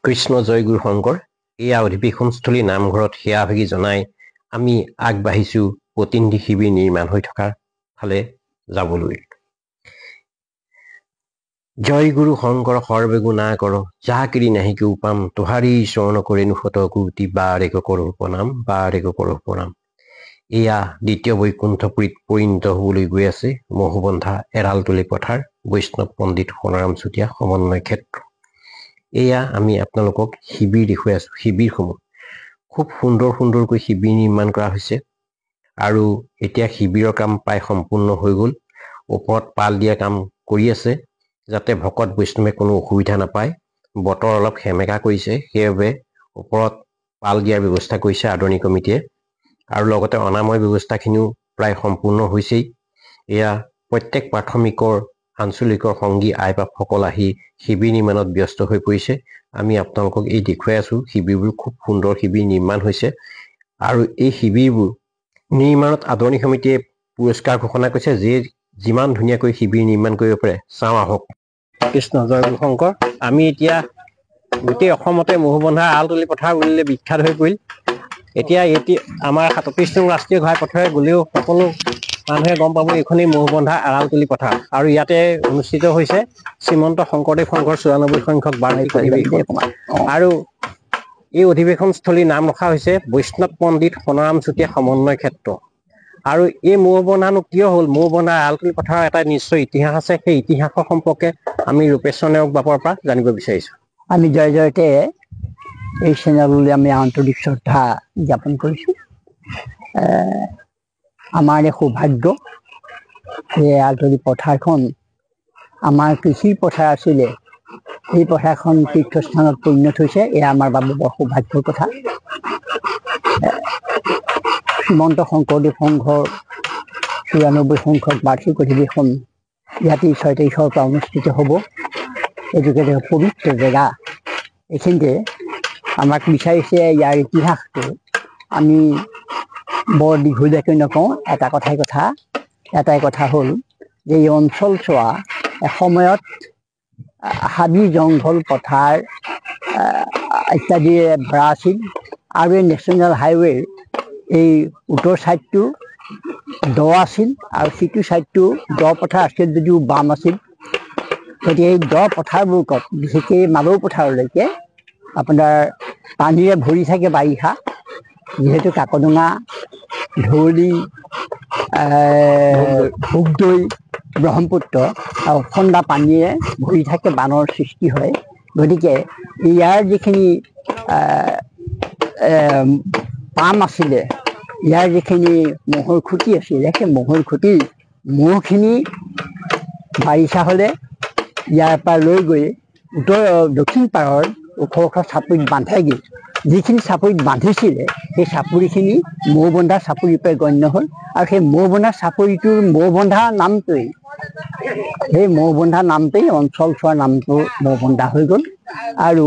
কৃষ্ণ জয় গুৰু শংকৰ। এয়া অধিৱেশনস্থলী নামঘৰত সেৱা ভাগি জনাই আমি আগবাঢ়িছো প্ৰতিনিধি শিবিৰ নিৰ্মাণ হৈ থকাৰ ফালে যাবলৈ। জয় গুৰু শংকৰ সৰ্বেগু না কৰ, যাহা কিৰি নাহি কেউ পাম, তোহাৰী চৰণ কৰে নুশত কোটি, বাৰেক কৰোঁ প্ৰণাম, বাৰেক কৰোঁ প্ৰণাম। এয়া দ্বিতীয় বৈকুণ্ঠপুৰীত পৰিণত হবলৈ গৈ আছে মহুবন্ধা এৰালতলী পথাৰ বৈষ্ণৱ পণ্ডিত সোণাৰাম চুতীয়া সমন্বয় ক্ষেত্ৰ। এয়া আমি আপোনালোকক শিবিৰ দেখুৱাই আছো। শিবিৰসমূহ খুব সুন্দৰকৈ শিবিৰ নিৰ্মাণ কৰা হৈছে আৰু এতিয়া শিবিৰৰ কাম প্ৰায় সম্পূৰ্ণ হৈ গ'ল। ওপৰত পাল দিয়া কাম কৰি আছে যাতে ভকত বৈষ্ণৱে কোনো অসুবিধা নাপায়। বতৰ অলপ সেমেকা কৰিছে, সেইবাবে ওপৰত পাল দিয়াৰ ব্যৱস্থা কৰিছে আদৰণি কমিটিয়ে আৰু লগতে অনাময় ব্যৱস্থাখিনিও প্ৰায় সম্পূৰ্ণ হৈছেই। এয়া প্ৰত্যেক প্ৰাথমিকৰ আঞ্চলিকৰ সংগী আইবাপসকল আহি শিবিৰ নিৰ্মাণত ব্যস্ত হৈ পৰিছে। আমি আপোনালোকক এই দেখুৱাই আছো শিবিৰবোৰ খুব সুন্দৰ শিবিৰ নিৰ্মাণ হৈছে আৰু এই শিবিৰবোৰ নিৰ্মাণত আদৰণি সমিতিয়ে পুৰস্কাৰ ঘোষণা কৰিছে যে যিমান ধুনীয়াকৈ শিবিৰ নিৰ্মাণ কৰিব পাৰে। চাওঁ আহক। কৃষ্ণ জয় গুৰু শংকৰ। আমি এতিয়া গোটেই অসমতে মহুবন্ধা এৰালতলী পথাৰ বুলিলে বিখ্যাত হৈ পৰিল। এতিয়া আমাৰ 37 নং ৰাষ্ট্ৰীয় ঘাই পথেৰে গ'লেও সকলো মানুহে গম পাব এইখনেই মহুবন্ধা এৰালতলী পথাৰ আৰু ইয়াতে অনুষ্ঠিত হৈছে শ্ৰীমন্ত শংকৰদেৱ সংঘৰ 94 সংখ্যক বাৰ্ষিক অধিৱেশন। আৰু এই অধিৱেশনস্থলীৰ নাম ৰখা হৈছে বৈষ্ণৱ পণ্ডিত সোণাৰাম চুতীয়া সমন্বয় ক্ষেত্ৰ। আৰু এই মহুবন্ধানো কিয় হ'ল, মহুবন্ধা এৰালতলী পথাৰৰ এটা নিশ্চয় ইতিহাস আছে। সেই ইতিহাসৰ সম্পৰ্কে আমি ৰূপেশ্বৰ নেওগ বাপৰ পৰা জানিব বিচাৰিছো। আমি জয় জয়তে এই চেনেললৈ আমি আন্তৰিক শ্ৰদ্ধা জ্ঞাপন কৰিছোঁ। আমাৰ এই সৌভাগ্য যে এৰালতলী পথাৰখন আমাৰ কৃষিৰ পথাৰ আছিলে, সেই পথাৰখন তীৰ্থস্থানত পৰিণত হৈছে। এয়া আমাৰ বাবে বৰ সৌভাগ্যৰ কথা। শ্ৰীমন্ত শংকৰদেৱ সংঘৰ 94 সংখ্যক বাৰ্ষিক অধিৱেশন ইয়াতে 6 তাৰিখৰ পৰা অনুষ্ঠিত হ'ব। এইটোকে পবিত্ৰ জেগা। এইখিনিতে আমাক বিচাৰিছে ইয়াৰ ইতিহাসটো আমি বৰ দীঘলীয়াকৈ নকওঁ। এটাই কথা হ'ল যে এই অঞ্চল চোৱা এসময়ত হাবি জংঘল পথাৰ ইত্যাদিৰে ভৰা আছিল আৰু এই নেশ্যনেল হাইৱেৰ এই উত্তৰ ছাইডটো দ আছিল আৰু সিটো ছাইডটো দ পথাৰ আছিল যদিও বাম আছিল। গতিকে এই দ পথাৰবোৰত বিশেষকৈ মালৌ পথাৰলৈকে আপোনাৰ পানীৰে ভৰি থাকে বাৰিষা, যিহেতু কাকডোঙা, ধৌলি, ভোগদৈ, ব্ৰহ্মপুত্ৰ আৰু খন্দা পানীৰে ভৰি থাকে, বানৰ সৃষ্টি হয়। গতিকে ইয়াৰ যিখিনি পাম আছিলে, ইয়াৰ যিখিনি মহৰ খুঁটি আছিলে, সেই মহৰ খুঁটি মহখিনি বাৰিষা হ'লে ইয়াৰ পৰা লৈ গৈ দক্ষিণ পাৰৰ ওখ চাপৰিত বান্ধেগৈ। যিখিনি চাপৰিত বান্ধিছিলে সেই চাপৰিখিনি মৌবন্ধা চাপৰিৰ পৰা গণ্য হ'ল আৰু সেই মৌবন্ধা চাপৰিটোৰ মৌবন্ধা নামটোৱেই অঞ্চল চোৱাৰ নামটো মৌবন্ধা হৈ গ'ল। আৰু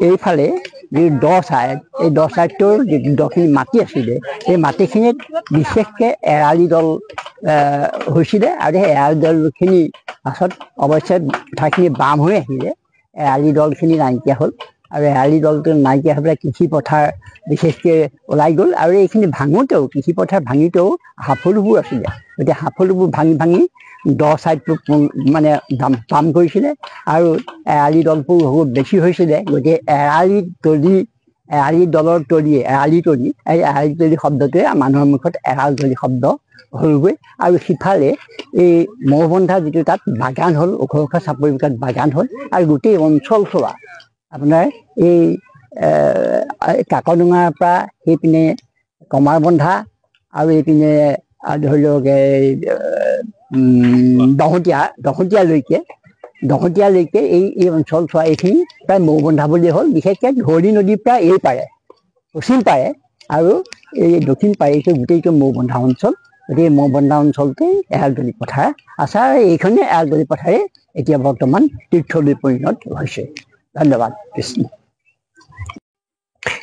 এইফালে যি দ ছাইড, এই দ ছাইডটোৰ যি দখিনি মাটি আছিলে সেই মাটিখিনিত বিশেষকৈ এৰালি দল হৈছিলে আৰু সেই এৰালি দলখিনি পাছত অৱশ্যে ঠাইখিনি বাম হৈ আহিলে, এৰালি দলখিনি নাইকিয়া হ'ল আৰু এৰালি দলটো নাইকিয়া হৈ পেলাই কৃষি পথাৰ বিশেষকৈ ওলাই গ'ল। আৰু এইখিনি ভাঙোতেও, কৃষি পথাৰ ভাঙিতেও সাফলুবোৰ আছিলে। গতিকে সাফলুবোৰ ভাঙি দ ছাইডটো মানে বাম কৰিছিলে আৰু এৰালি দলবোৰ বহুত বেছি হৈছিলে। গতিকে এৰালি তলি শব্দটোৱে মানুহৰ মুখত এৰালতলী শব্দ হ'লগৈ। আৰু সিফালে এই মৌবন্ধা যিটো তাত বাগান হ'ল, ওখ চাপৰিবোৰত বাগান হ'ল আৰু গোটেই অঞ্চল চোৱা আপোনাৰ এই কাকডোঙাৰ পৰা সেইপিনে কমাৰবন্ধা আৰু এইপিনে ধৰি লওক দহোটীয়ালৈকে এই অঞ্চল চোৱা এইখিনি প্ৰায় মৌবন্ধা বুলি হ'ল। বিশেষকৈ ধৌলি নদীৰ পৰা এই পাৰে পশ্চিম পাৰে আৰু এই দক্ষিণ পাৰে এইটো গোটেইটো মৌবন্ধা অঞ্চল। গতিকে মৌবন্ধা অঞ্চলতে এৰালতলী পথাৰ আছে আৰু এইখনে এৰালতলী পথাৰে এতিয়া বৰ্তমান তীৰ্থলৈ পৰিণত হৈছে। ধন্যবাদ। কৃষ্ণ।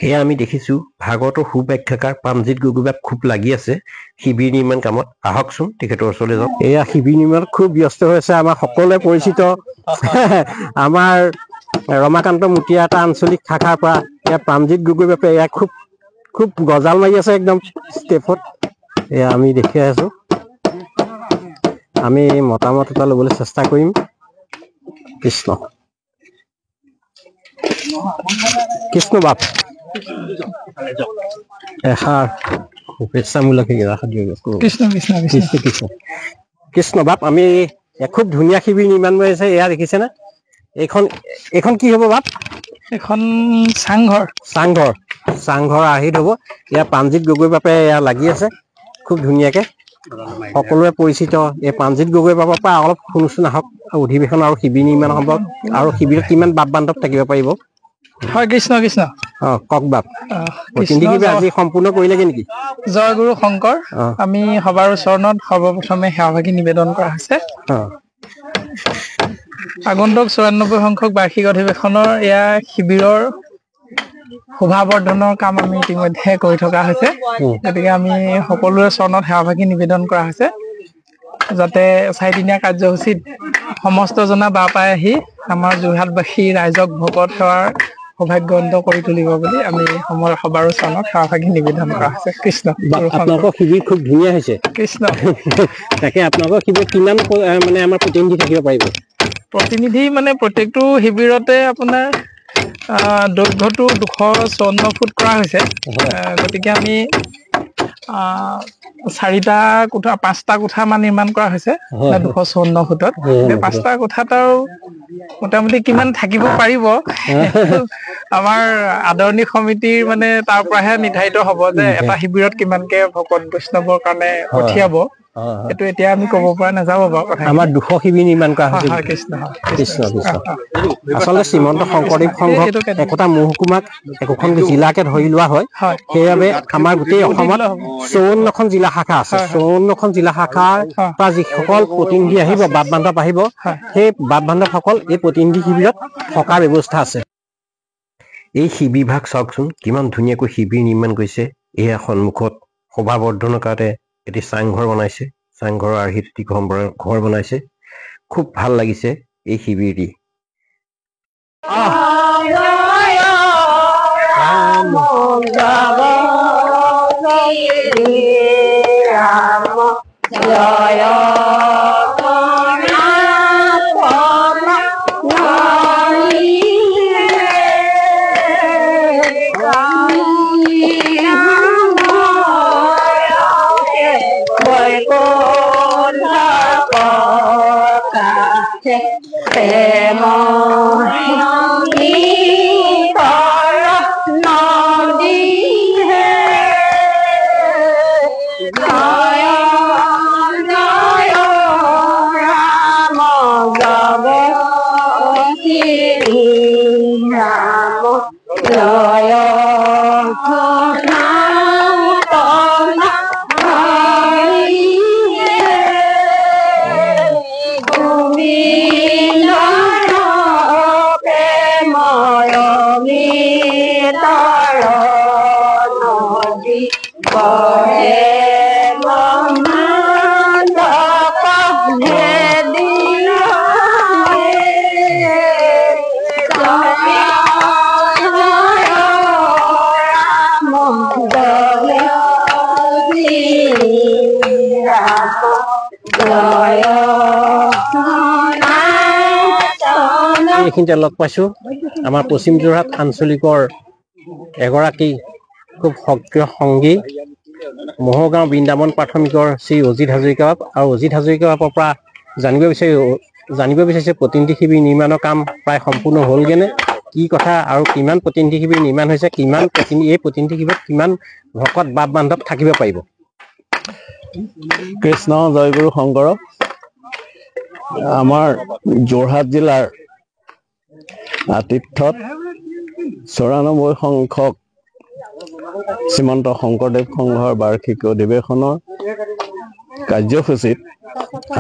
এয়া আমি দেখিছো ভাগৱতৰ সুব্যাখ্যাকাৰ প্ৰাণজিৎ গগৈবাপ খুব লাগি আছে শিবিৰ নিৰ্মাণ কামত। আহকচোন তেখেতৰ ওচৰলৈ যাওক। এয়া শিবিৰ নিৰ্মাণত খুব ব্যস্ত হৈ আছে আমাৰ সকলোৱে পৰিচিত আমাৰ ৰমাকান্ত মুতীয়া এটা আঞ্চলিক শাখাৰ পৰা এয়া প্ৰাণজিৎ গগৈ বাপে এয়া খুব গজাল মাৰি আছে একদম ষ্টেপত। এয়া আমি দেখি আছো। আমি মতামত এটা ল'বলৈ চেষ্টা কৰিম। কৃষ্ণ কৃষ্ণ বাপ এষাৰ শুভেচ্ছামূলক কৃষ্ণ কৃষ্ণ কৃষ্ণ কৃষ্ণ কৃষ্ণ বাপ। আমি খুব ধুনীয়া শিবিৰ নিৰ্মাণ কৰি আছে। এয়া দেখিছেনে? এইখন কি হ'ব বাপ? এখন চাংঘৰ আৰ্হিত হ'ব। এয়া প্ৰাণজিৎ গগৈ বাপে এয়া লাগি আছে খুব ধুনীয়াকে। সকলোৱে পৰিচিত এই প্ৰাণজিৎ গগৈ বাপৰ পৰা অলপ শুনোচোন আহক অধিৱেশন আৰু শিবিৰ নিৰ্মাণ সম্ভৱ আৰু শিবিৰত কিমান বাপ বান্ধৱ থাকিব পাৰিব। হয় কৃষ্ণ কৃষ্ণ। কওক বাপ। প্ৰতিনিধি শিবিৰ আজি সম্পূৰ্ণ কৰিলেগে নেকি? জয় গুৰু শংকৰ। আমি সবাৰ ওচৰত সৰ্বপ্ৰথমে সেৱাভাগী নিবেদন কৰা হৈছে। আগন্তুক ৯৪ সংখ্যক বাৰ্ষিক অধিৱেশনৰ এয়া শিবিৰৰ শোভাবৰ্ধনৰ কাম আমি ইতিমধ্যে কৰি থকা হৈছে। গতিকে আমি সকলোৰে চৰণত সেৱাভাগী নিবেদন কৰা হৈছে যাতে ৪দিনীয়া কাৰ্যসূচীত সমস্ত জনা বাপাই আহি আমাৰ যোৰহাটবাসী ৰাইজক ভকত সেৱাৰ সৌভাগ্যৱন্ত কৰি তুলিব বুলি আমি সবাৰ চৰণত সেৱাভাগী নিবেদন কৰা হৈছে। কৃষ্ণ। আপোনালোকৰ শিবিৰ খুব ধুনীয়া হৈছে। কৃষ্ণ। তাকে আপোনালোকৰ শিবিৰত কিমান মানে আমাৰ প্ৰতিনিধি থাকিব পাৰিব? প্ৰতিনিধি মানে প্ৰত্যেকটো শিবিৰতে আপোনাৰ দৈৰ্ঘ্যটো 254 ফুট কৰা হৈছে। গতিকে আমি 5টা কোঠা মান নিৰ্মাণ কৰা হৈছে 254 ফুটত। 5টা কোঠাত আৰু মোটামুটি কিমান থাকিব পাৰিব আমাৰ আদৰণি সমিতিৰ মানে তাৰ পৰাহে নিৰ্ধাৰিত হ'ব যে এটা শিবিৰত কিমানকে ভকত বৈষ্ণৱৰ কাৰণে পঠিয়াব। এইটো এতিয়া আমি ক'ব পৰা নাযাব বাৰু। আমাৰ 200 শিবিৰ নিৰ্মাণ কৰা হৈছে। কৃষ্ণ কৃষ্ণ কৃষ্ণ। আচলতে শ্ৰীমন্ত শংকৰদেৱ সংঘক একোটা মহকুমাক একোখন জিলাকে ধৰি লোৱা হয়। সেইবাবে আমাৰ গোটেই অসমত 54খন জিলা শাখা আছে। 54খন জিলা শাখাৰ পৰা যিসকল প্ৰতিনিধি আহিব বাপ বান্ধৱ আহিব সেই বাপ বান্ধৱসকল এই প্ৰতিনিধি শিবিৰত থকাৰ ব্যৱস্থা আছে। এই শিবিৰ ভাগ চাওকচোন কিমান ধুনীয়াকৈ শিবিৰ নিৰ্মাণ কৰিছে। এয়া সন্মুখত শোভাবৰ্ধনৰ কাৰণে এটি চাংঘৰ বনাইছে। চাংঘৰৰ আৰ্হিত এটি ঘৰ বনাইছে। খুব ভাল লাগিছে এই শিবিৰ দি। এইখিনিতে লগ পাইছো আমাৰ পশ্চিম যোৰহাট আঞ্চলিকৰ এগৰাকী খুব সক্ৰিয় সংগী মহগাঁও বৃন্দাবন প্ৰাথমিকৰ শ্ৰী অজিত হাজৰিকা বাপ। আৰু অজিত হাজৰিকা বাপৰ পৰা জানিব বিচাৰিছে প্ৰতিনিধি শিবিৰ নিৰ্মাণৰ কাম প্ৰায় সম্পূৰ্ণ হ'লগেনে, কি কথা আৰু কিমান প্ৰতিনিধি শিবিৰ নিৰ্মাণ হৈছে, এই প্ৰতিনিধি শিবিৰত কিমান ভকত বাপ বান্ধৱ থাকিব পাৰিব। কৃষ্ণ জয় গুৰু শংকৰ। আমাৰ যোৰহাট জিলাৰ আতিথ্যত ৯৪ সংখ্যক শ্ৰীমন্ত শংকৰদেৱ সংঘৰ বাৰ্ষিক অধিৱেশনৰ কাৰ্যসূচীত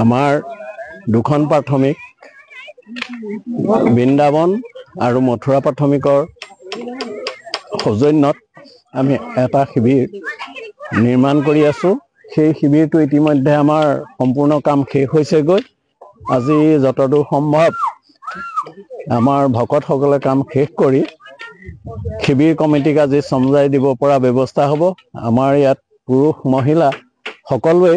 আমাৰ দুখন প্ৰাথমিক বৃন্দাবন আৰু মথুৰা প্ৰাথমিকৰ সৌজন্যত আমি এটা শিবিৰ নিৰ্মাণ কৰি আছো। সেই শিবিৰটো ইতিমধ্যে আমাৰ সম্পূৰ্ণ কাম শেষ হৈছেগৈ। আজি যতদূৰ সম্ভৱ আমাৰ ভকতসকলে কাম শেষ কৰি শিবিৰ কমিটিক আজি চমজাই দিব পৰা ব্যৱস্থা হ'ব। আমাৰ ইয়াত পুৰুষ মহিলা সকলোৱে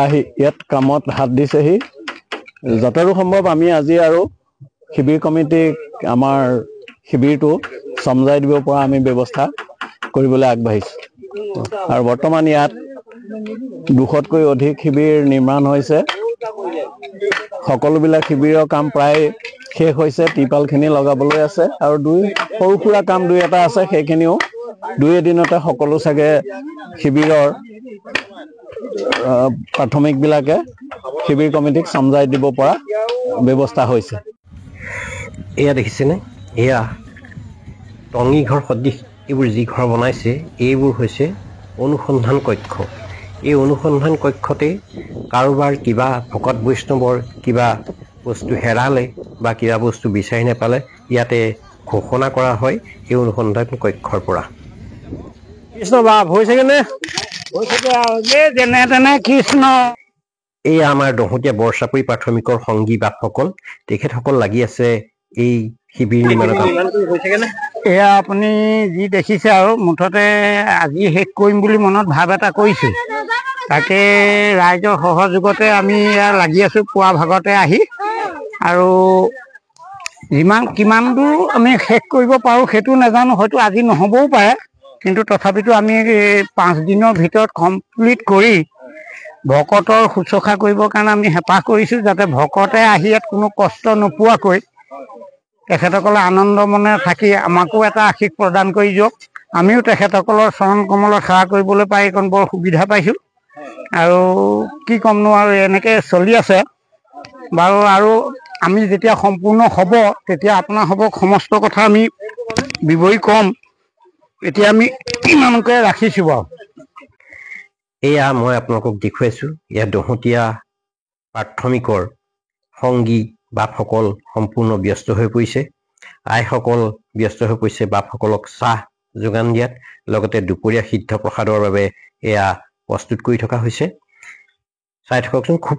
আহি ইয়াত কামত হাত দিছেহি। যতদূৰ সম্ভৱ আমি আজি আৰু শিবিৰ কমিটিক আমাৰ শিবিৰটো চমজাই দিব পৰা আমি ব্যৱস্থা কৰিবলৈ আগবাঢ়িছোঁ। আৰু বৰ্তমান ইয়াত 200তকৈ অধিক শিবিৰ নিৰ্মাণ হৈছে। সকলোবিলাক শিবিৰৰ কাম প্ৰায় শেষ হৈছে। ত্ৰিপালখিনি লগাবলৈ আছে আৰু সৰু সুৰা কাম 2-এটা আছে, সেইখিনিও 2 এদিনতে সকলো চাগে শিবিৰৰ প্ৰাথমিকবিলাকে শিবিৰ কমিটিক চমজাই দিব পৰা ব্যৱস্থা হৈছে। এয়া দেখিছেনে, এয়া টঙি ঘৰ সদৃশ এইবোৰ যি ঘৰ বনাইছে, এইবোৰ হৈছে অনুসন্ধান কক্ষ। এই অনুসন্ধান কক্ষতে কাৰোবাৰ কিবা ভকত বৈষ্ণৱৰ কিবা বস্তু হেৰালে বা কিবা বস্তু বিচাৰি নাপালে ইয়াতে ঘোষণা কৰা হয় এই অনুসন্ধান কক্ষৰ পৰা। কৃষ্ণ বাপ হৈছেগেনে? যেনে তেনে কৃষ্ণ। এই আমাৰ দহোটীয়া বৰচাপৰি প্ৰাথমিকৰ সংগী বাপসকল, তেখেতসকল লাগি আছে এই শিবিৰ নিৰ্মাণৰ কাম। এয়া আপুনি যি দেখিছে আৰু মুঠতে আজি শেষ কৰিম বুলি মনত ভাৱ এটা কৰিছোঁ। তাকে ৰাইজৰ সহযোগতে আমি এয়া লাগি আছোঁ পুৱা ভাগতে আহি। আৰু কিমান দূৰ আমি শেষ কৰিব পাৰোঁ সেইটো নাজানো, হয়তো আজি নহ'বও পাৰে, কিন্তু তথাপিতো আমি 5 দিনৰ ভিতৰত কমপ্লিট কৰি ভকতৰ শুশ্ৰূষা কৰিবৰ কাৰণে আমি হেঁপাহ কৰিছোঁ, যাতে ভকতে আহি ইয়াত কোনো কষ্ট নোপোৱাকৈ তেখেতসকলে আনন্দ মনেৰে থাকি আমাকো এটা আশীষ প্ৰদান কৰি যাওক। আমিও তেখেতসকলৰ চৰণ কমলত সেৱা কৰিবলৈ পাই এইকণ বৰ সুবিধা পাইছোঁ। আৰু কি ক'মনো, আৰু এনেকৈ চলি আছে বাৰু। আৰু আমি যেতিয়া সম্পূৰ্ণ হ'ব তেতিয়া আপোনাসবক সমস্ত কথা আমি বিৱৰি ক'ম। এতিয়া আমি ইমানকে ৰাখিছোঁ বাৰু। এয়া মই আপোনালোকক দেখুৱাইছোঁ, এয়া দহোটীয়া প্ৰাথমিকৰ সংগী বাপসকল সম্পূৰ্ণ ব্যস্ত হৈ পৰিছে। আইসকল ব্যস্ত হৈ পৰিছে বাপসকলক চাহ যোগান দিয়াত, লগতে দুপৰীয়া সিদ্ধ প্ৰসাদৰ বাবে এয়া প্ৰস্তুত কৰি থকা হৈছে। চাই থাককচোন, খুব